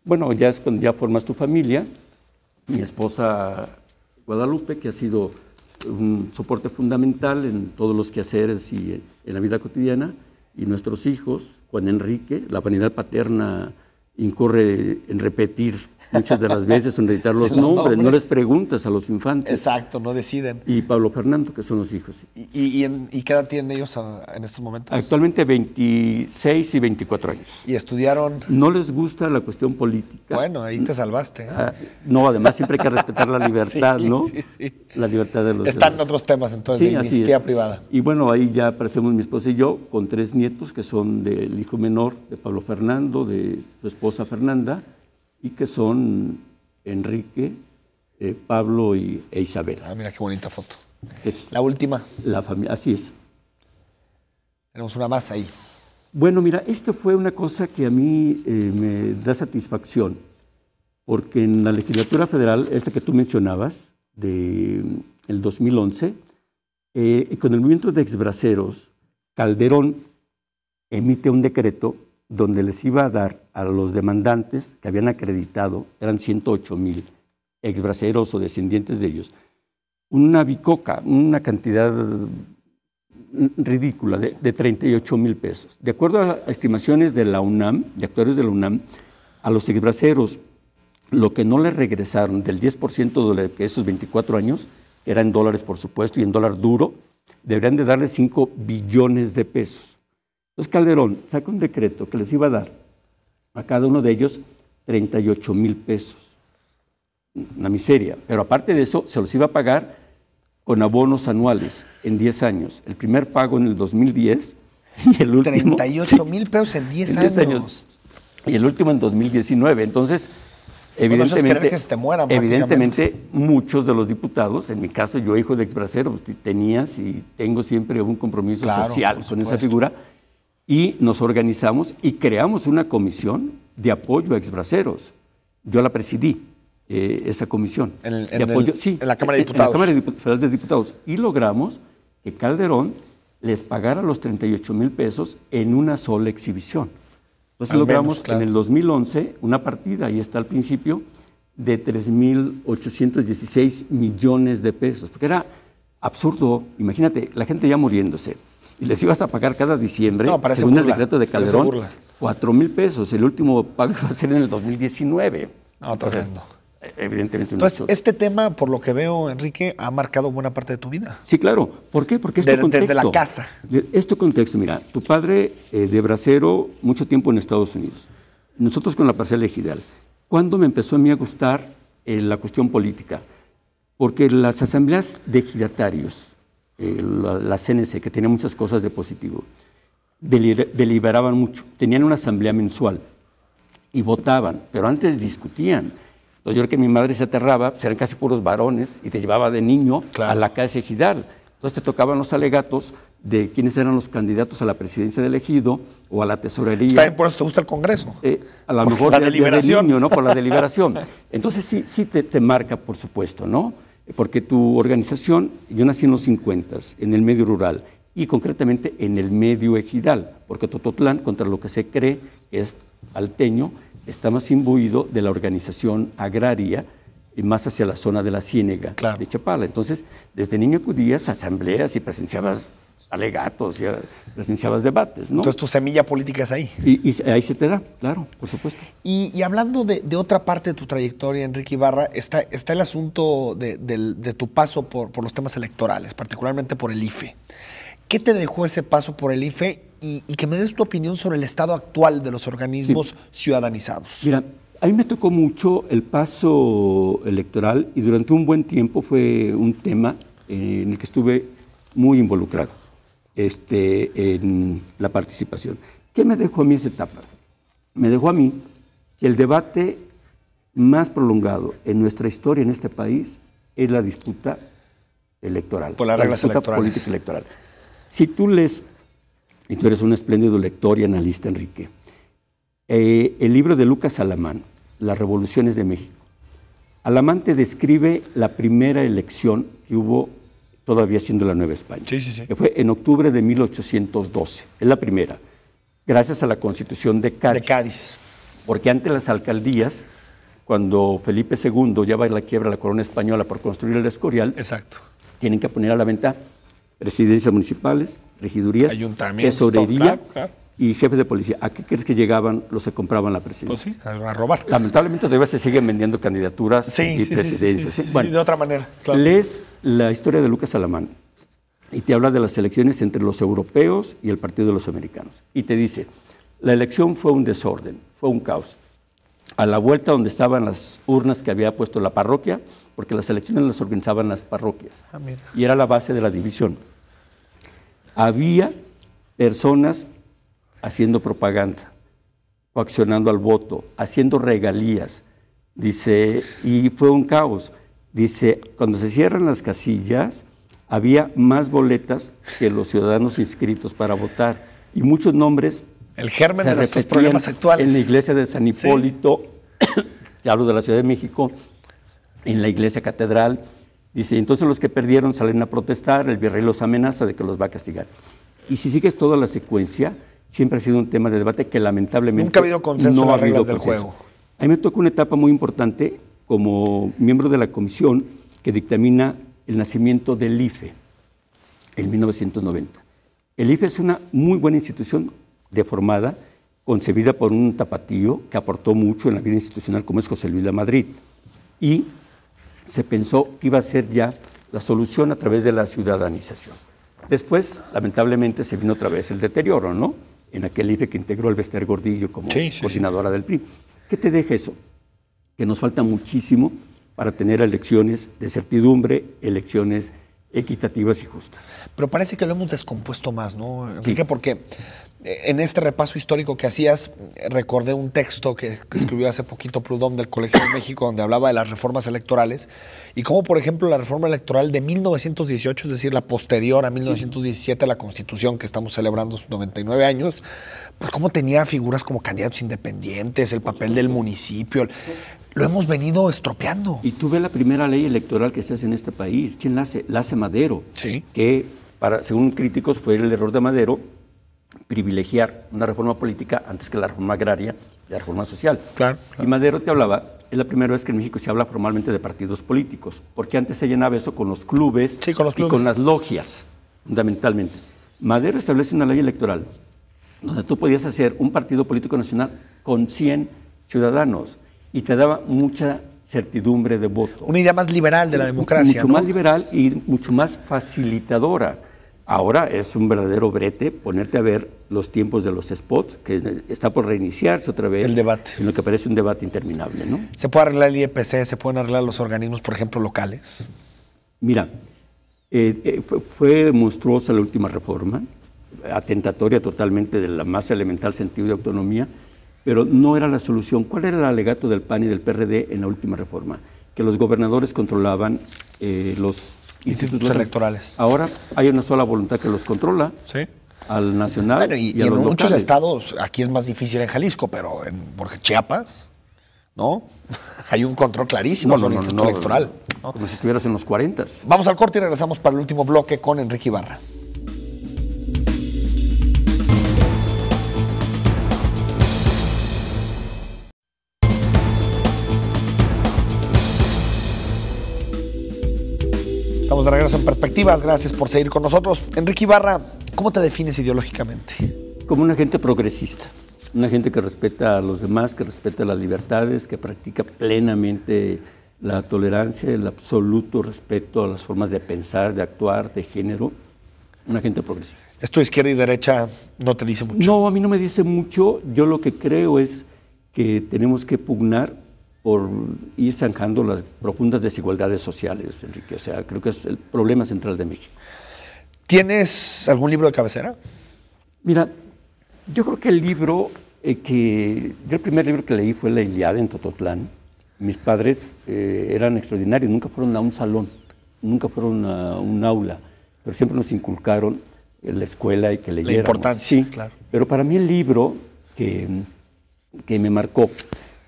Bueno, ya es cuando ya formas tu familia. Mi esposa Guadalupe, que ha sido un soporte fundamental en todos los quehaceres y en la vida cotidiana, y nuestros hijos, Juan Enrique, la vanidad paterna incurre en repetir muchas de las veces, en reeditar los nombres, no les preguntas a los infantes. Exacto, no deciden. Y Pablo Fernando, que son los hijos. ¿Y qué edad tienen ellos en estos momentos? Actualmente 26 y 24 años. ¿Y estudiaron? No les gusta la cuestión política. Bueno, ahí te salvaste. No, además siempre hay que respetar la libertad, sí, ¿no? Sí. La libertad de los... Están otros temas, entonces, sí, de iniciativa privada. Y bueno, ahí ya aparecemos mi esposa y yo, con 3 nietos, que son del hijo menor de Pablo Fernando, de su esposa Fernanda, y que son Enrique, Pablo e Isabel. Mira qué bonita foto. Es la última. La familia, así es. Tenemos una más ahí. Bueno, mira, esto fue una cosa que a mí me da satisfacción, porque en la legislatura federal, esta que tú mencionabas, del 2011, con el movimiento de exbraceros, Calderón emite un decreto donde les iba a dar a los demandantes que habían acreditado, eran 108,000 exbraceros o descendientes de ellos, una bicoca, una cantidad ridícula de 38,000 pesos. De acuerdo a estimaciones de la UNAM, de actuarios de la UNAM, a los exbraceros, lo que no les regresaron del 10% de esos 24 años, que era en dólares por supuesto y en dólar duro, deberían de darles 5 billones de pesos. Entonces Calderón saca un decreto que les iba a dar a cada uno de ellos 38,000 pesos. Una miseria. Pero aparte de eso, se los iba a pagar con abonos anuales en 10 años. El primer pago en el 2010 y el último... 38,000 pesos en 10 años. Y el último en 2019. Entonces, evidentemente, que se te mueran, evidentemente muchos de los diputados, en mi caso yo hijo de exbracero, pues, tenías y tengo siempre un compromiso social con esa figura, y nos organizamos y creamos una comisión de apoyo a exbraceros. Yo la presidí, esa comisión. En la Cámara de Diputados. En la Cámara Federal de Diputados. Y logramos que Calderón les pagara los 38,000 pesos en una sola exhibición. Entonces logramos en el 2011 una partida, ahí está al principio, de 3,816 millones de pesos. Porque era absurdo, imagínate, la gente ya muriéndose. Y les ibas a pagar cada diciembre, según el decreto de Calderón, 4,000 pesos. El último pago va a ser en el 2019. Entonces, evidentemente. Entonces, este tema, por lo que veo, Enrique, ha marcado buena parte de tu vida. Sí, claro. ¿Por qué? Porque este contexto. Desde la casa. Este contexto, mira, tu padre de bracero, mucho tiempo en Estados Unidos. Nosotros con la parcela ejidal. ¿Cuándo me empezó a mí a gustar la cuestión política? Porque las asambleas de ejidatarios, la CNC, que tenía muchas cosas de positivo, deliberaban mucho. Tenían una asamblea mensual y votaban, pero antes discutían. Entonces yo creo que mi madre se aterraba, pues eran casi puros varones, y te llevaba de niño a la casa ejidal. Entonces te tocaban los alegatos de quiénes eran los candidatos a la presidencia del ejido o a la tesorería. También por eso te gusta el Congreso. A lo mejor la deliberación. De niño, ¿no? Por la deliberación. Entonces sí te marca, por supuesto, ¿no? Porque tu organización, yo nací en los 50, en el medio rural, y concretamente en el medio ejidal, porque Tototlán, contra lo que se cree que es alteño, está más imbuido de la organización agraria y más hacia la zona de la Ciénega de Chapala. Entonces, desde niño acudías a asambleas y presenciabas alegatos, ya presenciabas debates, ¿no? Entonces tu semilla política es ahí. Y ahí se te da, claro, por supuesto. Y hablando de otra parte de tu trayectoria, Enrique Ibarra, está el asunto de tu paso por los temas electorales, particularmente por el IFE. ¿Qué te dejó ese paso por el IFE? Y que me des tu opinión sobre el estado actual de los organismos ciudadanizados. Mira, a mí me tocó mucho el paso electoral y durante un buen tiempo fue un tema en el que estuve muy involucrado en la participación. ¿Qué me dejó a mí esa etapa? Me dejó a mí que el debate más prolongado en nuestra historia en este país es la disputa electoral. Por las reglas electorales. Política electoral. Si tú lees, y tú eres un espléndido lector y analista, Enrique, el libro de Lucas Alamán, Las Revoluciones de México. Alamán te describe la primera elección que hubo todavía siendo la Nueva España. Sí, sí, sí. Que fue en octubre de 1812. Es la primera, gracias a la Constitución de Cádiz. De Cádiz. Porque antes las alcaldías, cuando Felipe II ya va a la quiebra de la corona española por construir el Escorial, exacto, tienen que poner a la venta presidencias municipales, regidurías, ayuntamientos, tesorería claro. Y jefe de policía. ¿A qué crees que llegaban los que compraban la presidencia? Pues sí, a robar. Lamentablemente todavía se siguen vendiendo candidaturas y presidencias. Sí, bueno, de otra manera. Claro. Lees la historia de Lucas Alamán y te habla de las elecciones entre los europeos y el Partido de los Americanos. Y te dice, la elección fue un desorden, fue un caos. A la vuelta donde estaban las urnas que había puesto la parroquia, porque las elecciones las organizaban las parroquias. Mira. Y era la base de la división. Había personas haciendo propaganda, coaccionando al voto, haciendo regalías, dice, y fue un caos. Dice, cuando se cierran las casillas, había más boletas que los ciudadanos inscritos para votar, y muchos nombres el germen se de nuestros repetían problemas actuales. En la iglesia de San Hipólito, ya hablo de la Ciudad de México, en la iglesia catedral, dice, entonces los que perdieron salen a protestar, el virrey los amenaza de que los va a castigar. Y si sigues toda la secuencia, siempre ha sido un tema de debate que lamentablemente nunca ha habido consenso en las reglas del juego. A mí me tocó una etapa muy importante como miembro de la comisión que dictamina el nacimiento del IFE en 1990. El IFE es una muy buena institución deformada, concebida por un tapatío que aportó mucho en la vida institucional como es José Luis Lamadrid. Y se pensó que iba a ser ya la solución a través de la ciudadanización. Después, lamentablemente, se vino otra vez el deterioro, ¿no? En aquel IFE que integró el Bester Gordillo como coordinadora del PRI. ¿Qué te deja eso? Que nos falta muchísimo para tener elecciones de certidumbre, elecciones equitativas y justas. Pero parece que lo hemos descompuesto más, ¿no, Enrique? Sí. Porque en este repaso histórico que hacías, recordé un texto que escribió hace poquito Proudhon del Colegio de México, donde hablaba de las reformas electorales, y cómo, por ejemplo, la reforma electoral de 1918, es decir, la posterior a 1917, la Constitución, que estamos celebrando sus 99 años, pues cómo tenía figuras como candidatos independientes, el papel del municipio. Lo hemos venido estropeando. Y tú ves la primera ley electoral que se hace en este país. ¿Quién la hace? La hace Madero. Sí. Que, según críticos, fue el error de Madero privilegiar una reforma política antes que la reforma agraria y la reforma social. Claro. Y Madero te hablaba, es la primera vez que en México se habla formalmente de partidos políticos, porque antes se llenaba eso con los clubes, y con las logias, fundamentalmente. Madero establece una ley electoral donde tú podías hacer un partido político nacional con 100 ciudadanos y te daba mucha certidumbre de voto. Una idea más liberal de la democracia, Mucho más liberal y mucho más facilitadora. Ahora es un verdadero brete ponerte a ver los tiempos de los spots, que está por reiniciarse otra vez. El debate. En lo que parece un debate interminable, ¿no? ¿Se puede arreglar el IEPC? ¿Se pueden arreglar los organismos, por ejemplo, locales? Mira, fue monstruosa la última reforma, atentatoria totalmente del más elemental sentido de autonomía, pero no era la solución. ¿Cuál era el alegato del PAN y del PRD en la última reforma? Que los gobernadores controlaban los institutos electorales. Ahora hay una sola voluntad que los controla, al nacional. Bueno, y a los en muchos locales. estados, aquí es más difícil en Jalisco, pero porque Chiapas, ¿no? Hay un control clarísimo sobre el instituto electoral. ¿no? Como si estuvieras en los 40. Vamos al corte y regresamos para el último bloque con Enrique Ibarra. Estamos de regreso en Perspectivas, gracias por seguir con nosotros. Enrique Ibarra, ¿Cómo te defines ideológicamente? Como una gente progresista, una gente que respeta a los demás, que respeta las libertades, que practica plenamente la tolerancia, el absoluto respeto a las formas de pensar, de actuar, de género. Una gente progresista. ¿Esto de izquierda y derecha no te dice mucho? No, a mí no me dice mucho. Yo lo que creo es que tenemos que pugnar por ir zanjando las profundas desigualdades sociales, Enrique. O sea, creo que es el problema central de México. ¿Tienes algún libro de cabecera? Mira, yo creo que el libro yo el primer libro que leí fue La Ilíada en Tototlán. Mis padres eran extraordinarios, nunca fueron a un salón, nunca fueron a un aula, pero siempre nos inculcaron en la escuela y que leyéramos. La importancia, sí, claro. Pero para mí el libro que me marcó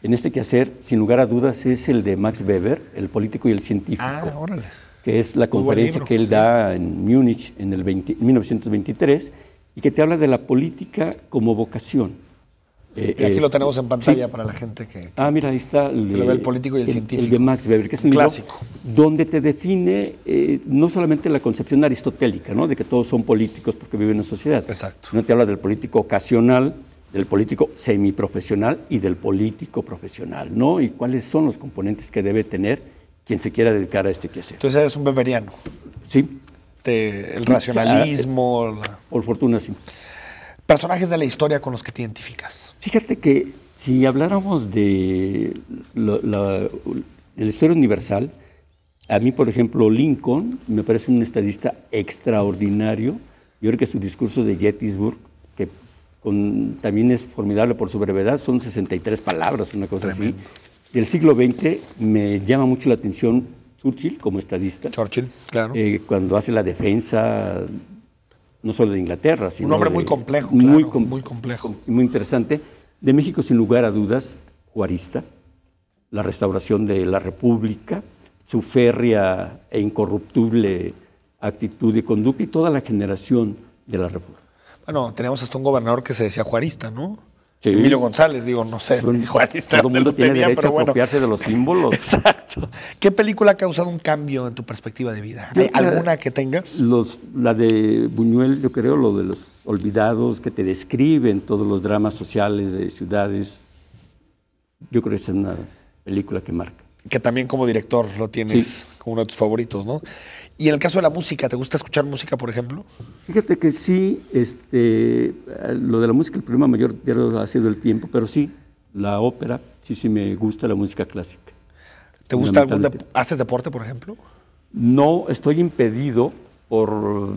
en este quehacer, sin lugar a dudas, es el de Max Weber, El político y el científico. Ah, órale. Que es la conferencia que él da en Múnich en 1923 y que te habla de la política como vocación. Y aquí lo tenemos en pantalla, sí, para la gente que mira, ahí está. El político y el científico. El de Max Weber, que es un clásico. Donde te define no solamente la concepción aristotélica, ¿no? De que todos son políticos porque viven en sociedad. Exacto. Sino te habla del político ocasional, del político semiprofesional y del político profesional, ¿no? Y cuáles son los componentes que debe tener quien se quiera dedicar a este quehacer. Entonces eres un weberiano. Sí. El racionalismo. Por fortuna, sí. Personajes de la historia con los que te identificas. Fíjate que si habláramos de la historia universal, a mí, por ejemplo, Lincoln me parece un estadista extraordinario. Yo creo que su discurso de Gettysburg, que también es formidable por su brevedad, son 63 palabras, una cosa tremendo. Así. Del siglo XX me llama mucho la atención Churchill como estadista. Churchill, claro. Cuando hace la defensa no solo de Inglaterra, sino un hombre muy complejo, muy complejo. Muy interesante. De México, sin lugar a dudas, juarista, la restauración de la República, su férrea e incorruptible actitud y conducta y toda la generación de la República. Bueno, teníamos hasta un gobernador que se decía juarista, ¿no? Sí. Emilio González, digo, no sé, juarista. Todo el mundo tiene derecho a apropiarse de los símbolos. Exacto. ¿Qué película ha causado un cambio en tu perspectiva de vida? ¿Hay alguna que tengas? La de Buñuel, yo creo, lo de los olvidados, que te describen todos los dramas sociales de ciudades. Yo creo que esa es una película que marca. Que también como director lo tienes como uno de tus favoritos, ¿no? Y en el caso de la música, ¿te gusta escuchar música, por ejemplo? Fíjate que sí, lo de la música, el problema mayor ha sido el tiempo, pero sí, la ópera, sí me gusta la música clásica. ¿Te gusta haces deporte, por ejemplo? No, estoy impedido por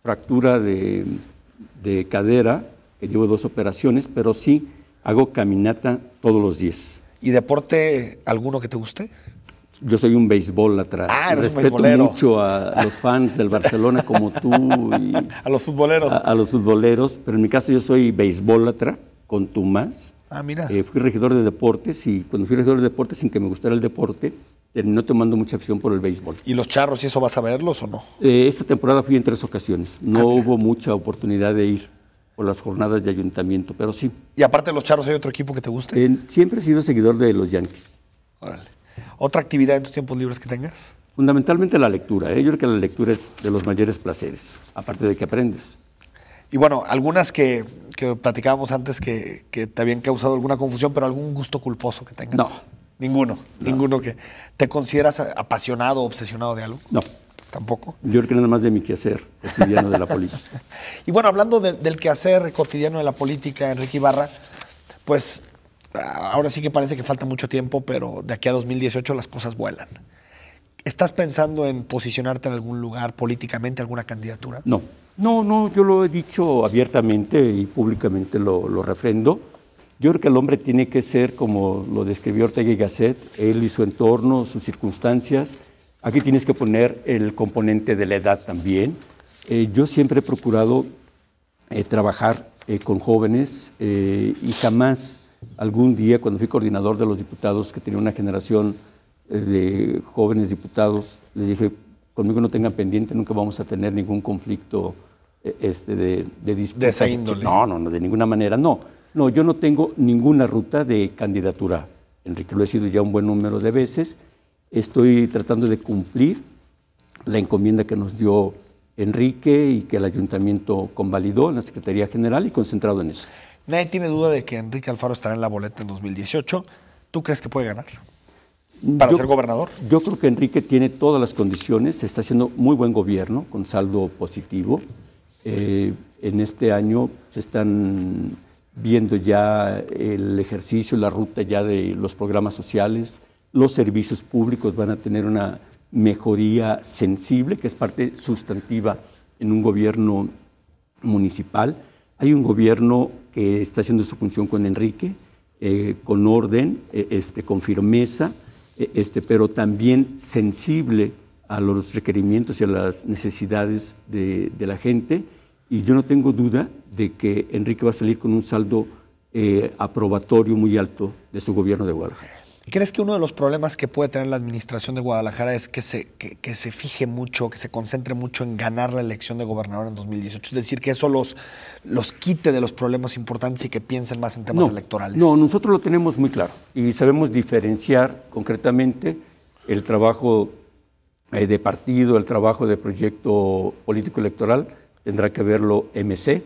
fractura de cadera, que llevo 2 operaciones, pero sí hago caminata todos los días. ¿Y deporte alguno que te guste? Yo soy un beisbólatra. Respeto mucho a los fans del Barcelona como tú. Y a los futboleros. A los futboleros, pero en mi caso yo soy beisbólatra, con tú más. Mira. Fui regidor de deportes y cuando fui regidor de deportes, sin que me gustara el deporte, terminó tomando mucha opción por el béisbol. ¿Y los charros y eso vas a verlos o no? Esta temporada fui en 3 ocasiones. No hubo mucha oportunidad de ir por las jornadas de ayuntamiento, pero sí. ¿Y aparte de los charros hay otro equipo que te guste? Siempre he sido seguidor de los Yankees. Órale. ¿Otra actividad en tus tiempos libres que tengas? Fundamentalmente la lectura. Yo creo que la lectura es de los mayores placeres, aparte de que aprendes. Y bueno, algunas que platicábamos antes que te habían causado alguna confusión, pero algún gusto culposo que tengas. No. Ninguno que... ¿Te consideras apasionado o obsesionado de algo? No. ¿Tampoco? Yo creo que nada más de mi quehacer cotidiano de la política. Y bueno, hablando del quehacer cotidiano de la política, Enrique Ibarra, pues... Ahora sí que parece que falta mucho tiempo, pero de aquí a 2018 las cosas vuelan. ¿Estás pensando en posicionarte en algún lugar políticamente, alguna candidatura? No, yo lo he dicho abiertamente y públicamente lo refrendo. Yo creo que el hombre tiene que ser, como lo describió Ortega y Gasset, él y su entorno, sus circunstancias. Aquí tienes que poner el componente de la edad también. Yo siempre he procurado trabajar con jóvenes y jamás... Algún día, cuando fui coordinador de los diputados, que tenía una generación de jóvenes diputados, les dije, conmigo no tengan pendiente, nunca vamos a tener ningún conflicto de disputa. De esa índole. No, de ninguna manera, no. No, yo no tengo ninguna ruta de candidatura, Enrique, lo he sido ya un buen número de veces. Estoy tratando de cumplir la encomienda que nos dio Enrique y que el ayuntamiento convalidó en la Secretaría General y concentrado en eso. Nadie tiene duda de que Enrique Alfaro estará en la boleta en 2018. ¿Tú crees que puede ganar para ser gobernador? Yo creo que Enrique tiene todas las condiciones, está haciendo muy buen gobierno, con saldo positivo. En este año se están viendo ya el ejercicio, la ruta ya de los programas sociales, los servicios públicos van a tener una mejoría sensible, que es parte sustantiva en un gobierno municipal. Hay un gobierno que está haciendo su función con Enrique, con orden, con firmeza, pero también sensible a los requerimientos y a las necesidades de la gente. Y yo no tengo duda de que Enrique va a salir con un saldo aprobatorio muy alto de su gobierno de Guadalajara. ¿Crees que uno de los problemas que puede tener la administración de Guadalajara es que se fije mucho, que se concentre mucho en ganar la elección de gobernador en 2018? Es decir, que eso los quite de los problemas importantes y que piensen más en temas electorales. No, nosotros lo tenemos muy claro y sabemos diferenciar concretamente el trabajo de partido, el trabajo de proyecto político electoral. Tendrá que verlo MC.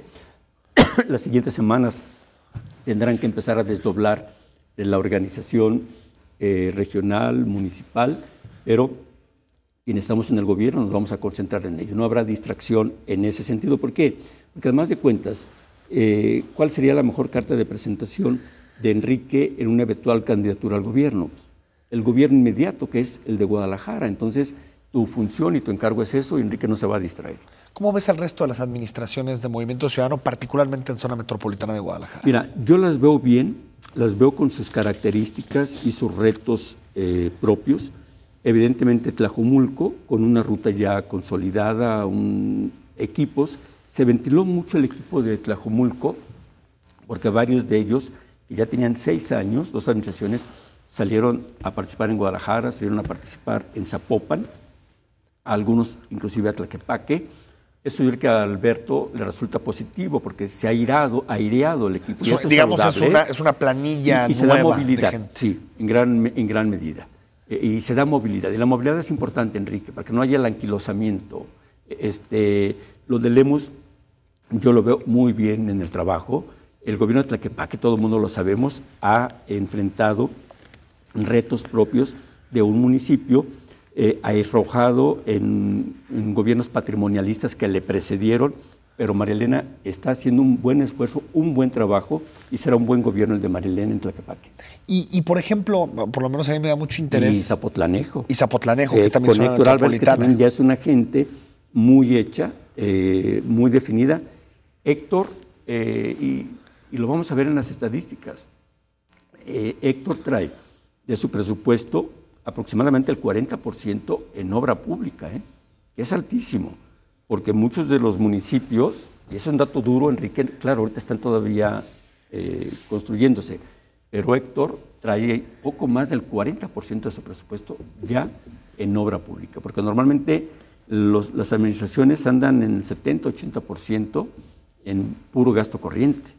Las siguientes semanas tendrán que empezar a desdoblar la organización regional, municipal, pero quienes estamos en el gobierno nos vamos a concentrar en ello. No habrá distracción en ese sentido. ¿Por qué? Porque además de cuentas, ¿cuál sería la mejor carta de presentación de Enrique en una eventual candidatura al gobierno? El gobierno inmediato, que es el de Guadalajara. Entonces, tu función y tu encargo es eso y Enrique no se va a distraer. ¿Cómo ves al resto de las administraciones de Movimiento Ciudadano, particularmente en zona metropolitana de Guadalajara? Mira, yo las veo bien, las veo con sus características y sus retos propios. Evidentemente Tlajomulco, con una ruta ya consolidada, equipos, se ventiló mucho el equipo de Tlajomulco, porque varios de ellos, que ya tenían 6 años, 2 administraciones, salieron a participar en Guadalajara, salieron a participar en Zapopan, algunos inclusive a Tlaquepaque. Eso yo creo que a Alberto le resulta positivo porque se ha aireado el equipo. Eso digamos, es una planilla y se nueva da movilidad, de gente. Sí, en gran medida. Y se da movilidad. Y la movilidad es importante, Enrique, para que no haya el anquilosamiento. Lo de Lemus, yo lo veo muy bien en el trabajo. El gobierno de Tlaquepaque, todo el mundo lo sabemos, ha enfrentado retos propios de un municipio arrojado en gobiernos patrimonialistas que le precedieron, pero María Elena está haciendo un buen esfuerzo, un buen trabajo y será un buen gobierno el de María Elena en Tlaquepaque. Y por ejemplo, por lo menos a mí me da mucho interés. Y Zapotlanejo. Que también con Héctor Álvarez, que también ya es una gente muy hecha, muy definida. Héctor, y lo vamos a ver en las estadísticas, Héctor trae de su presupuesto aproximadamente el 40% en obra pública, que es altísimo, porque muchos de los municipios, y eso es un dato duro, Enrique, claro, ahorita están todavía construyéndose, pero Héctor trae poco más del 40% de su presupuesto ya en obra pública, porque normalmente las administraciones andan en el 70-80% en puro gasto corriente.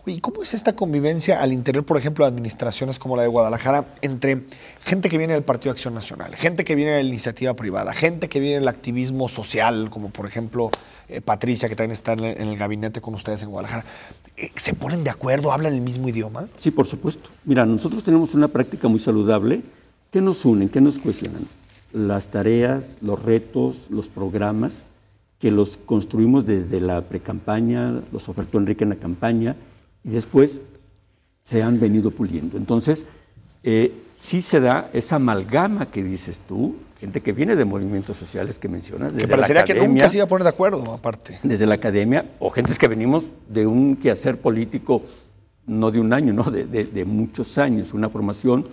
Oye, ¿cómo es esta convivencia al interior, por ejemplo, de administraciones como la de Guadalajara, entre gente que viene del Partido Acción Nacional, gente que viene de la iniciativa privada, gente que viene del activismo social, como por ejemplo Patricia, que también está en el gabinete con ustedes en Guadalajara? ¿Se ponen de acuerdo? ¿Hablan el mismo idioma? Sí, por supuesto. Mira, nosotros tenemos una práctica muy saludable. ¿Qué nos unen? ¿Qué nos cuestionan? Las tareas, los retos, los programas, que los construimos desde la precampaña, los ofertó Enrique en la campaña y después se han venido puliendo. Entonces, sí se da esa amalgama que dices tú, gente que viene de movimientos sociales que mencionas, desde que parecería la academia, que nunca se iba a poner de acuerdo, aparte. Desde la academia, o gentes que venimos de un quehacer político, no de un año, ¿no? de muchos años, una formación,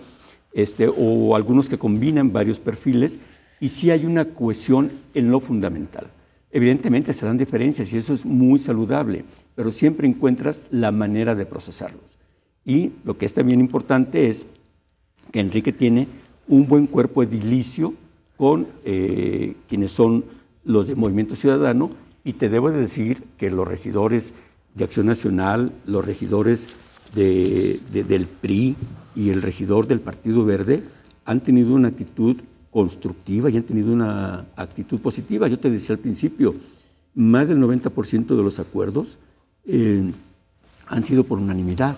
o algunos que combinan varios perfiles, y sí hay una cohesión en lo fundamental. Evidentemente se dan diferencias y eso es muy saludable, pero siempre encuentras la manera de procesarlos. Y lo que es también importante es que Enrique tiene un buen cuerpo edilicio con quienes son los de Movimiento Ciudadano, y te debo de decir que los regidores de Acción Nacional, los regidores del PRI y el regidor del Partido Verde han tenido una actitud constructiva y han tenido una actitud positiva. Yo te decía al principio, más del 90% de los acuerdos han sido por unanimidad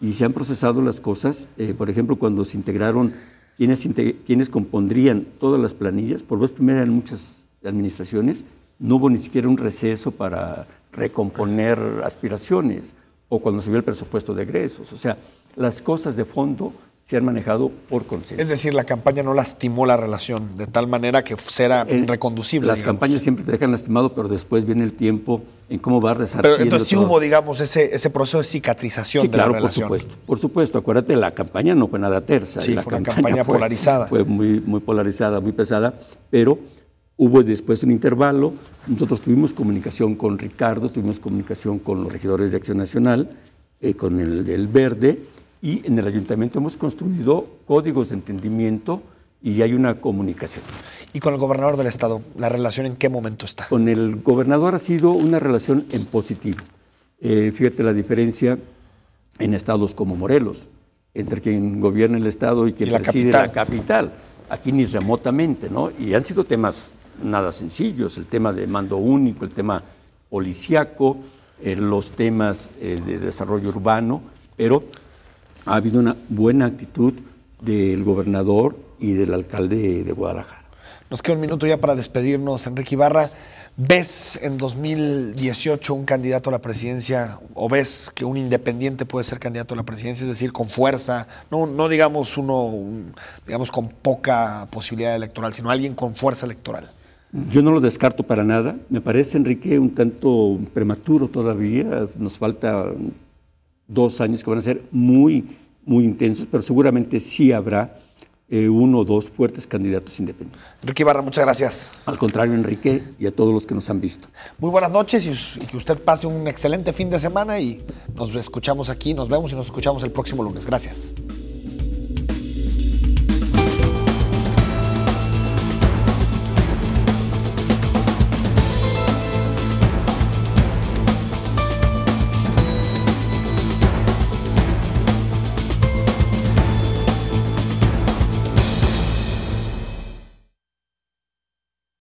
y se han procesado las cosas. Por ejemplo, cuando se integraron quienes compondrían todas las planillas, por vez primera en muchas administraciones, no hubo ni siquiera un receso para recomponer aspiraciones o cuando se vio el presupuesto de egresos. O sea, las cosas de fondo se han manejado por consenso. Es decir, la campaña no lastimó la relación de tal manera que será irreconducible. Las campañas siempre te dejan lastimado, pero después viene el tiempo en cómo va resarciendo. Pero entonces sí hubo, digamos, ese proceso de cicatrización sí, de la relación. Por supuesto. Acuérdate, la campaña no fue nada tersa. Sí, la fue una campaña polarizada. Fue muy polarizada, muy pesada, pero hubo después un intervalo. Nosotros tuvimos comunicación con Ricardo, tuvimos comunicación con los regidores de Acción Nacional, con el Verde, y en el ayuntamiento hemos construido códigos de entendimiento y hay una comunicación. ¿Y con el gobernador del estado, la relación en qué momento está? Con el gobernador ha sido una relación en positivo. Fíjate la diferencia en estados como Morelos, entre quien gobierna el estado y quien preside la capital. Aquí ni remotamente, ¿no? Y han sido temas nada sencillos, el tema de mando único, el tema policiaco, los temas de desarrollo urbano, pero ha habido una buena actitud del gobernador y del alcalde de Guadalajara. Nos queda un minuto ya para despedirnos, Enrique Ibarra. ¿Ves en 2018 un candidato a la presidencia o ves que un independiente puede ser candidato a la presidencia, es decir, con fuerza, no digamos digamos con poca posibilidad electoral, sino alguien con fuerza electoral? Yo no lo descarto para nada. Me parece, Enrique, un tanto prematuro todavía. Nos falta 2 años que van a ser muy intensos, pero seguramente sí habrá 1 o 2 fuertes candidatos independientes. Enrique Ibarra, muchas gracias. Al contrario, Enrique, y a todos los que nos han visto. Muy buenas noches y que usted pase un excelente fin de semana y nos escuchamos aquí, nos vemos y nos escuchamos el próximo lunes. Gracias.